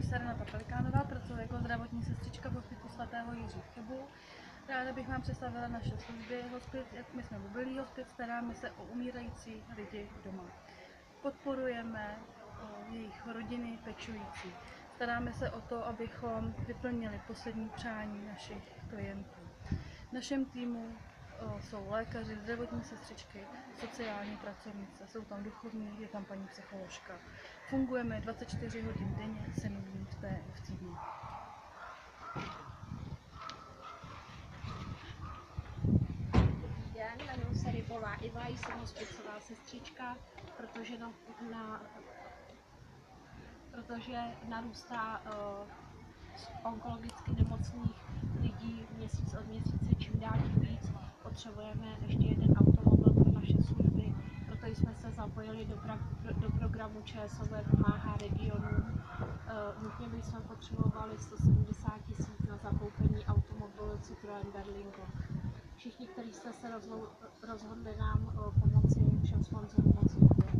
se Renata Pelikánová, pracuji jako zdravotní sestřička v hospicu svatého Jiří v Chebu. Ráda bych vám představila naše služby. My jsme mobilní hospic, staráme se o umírající lidi doma. Podporujeme jejich rodiny pečující. Staráme se o to, abychom vyplnili poslední přání našich klientů. V našem týmu jsou lékaři, zdravotní sestřičky, sociální pracovnice, jsou tam duchovní, je tam paní psycholožka. Fungujeme 24 hodin denně, 7 dní v týdnu. Dobrý den, jmenuji se Rybová Iva, jsem hospicová sestřička, protože narůstá onkologicky nemocných lidí měsíc od měsíce čím dál tím víc. Potřebujeme ještě jeden automobil pro naše služby, proto jsme se zapojili do programu ČSOB Pomáhá regionům. Nutně bychom potřebovali 170 000 na zakoupení automobilu Citroën Berlingo. Všichni, kteří jste se rozhodli nám pomoci, všem sponzorům moc děkujeme.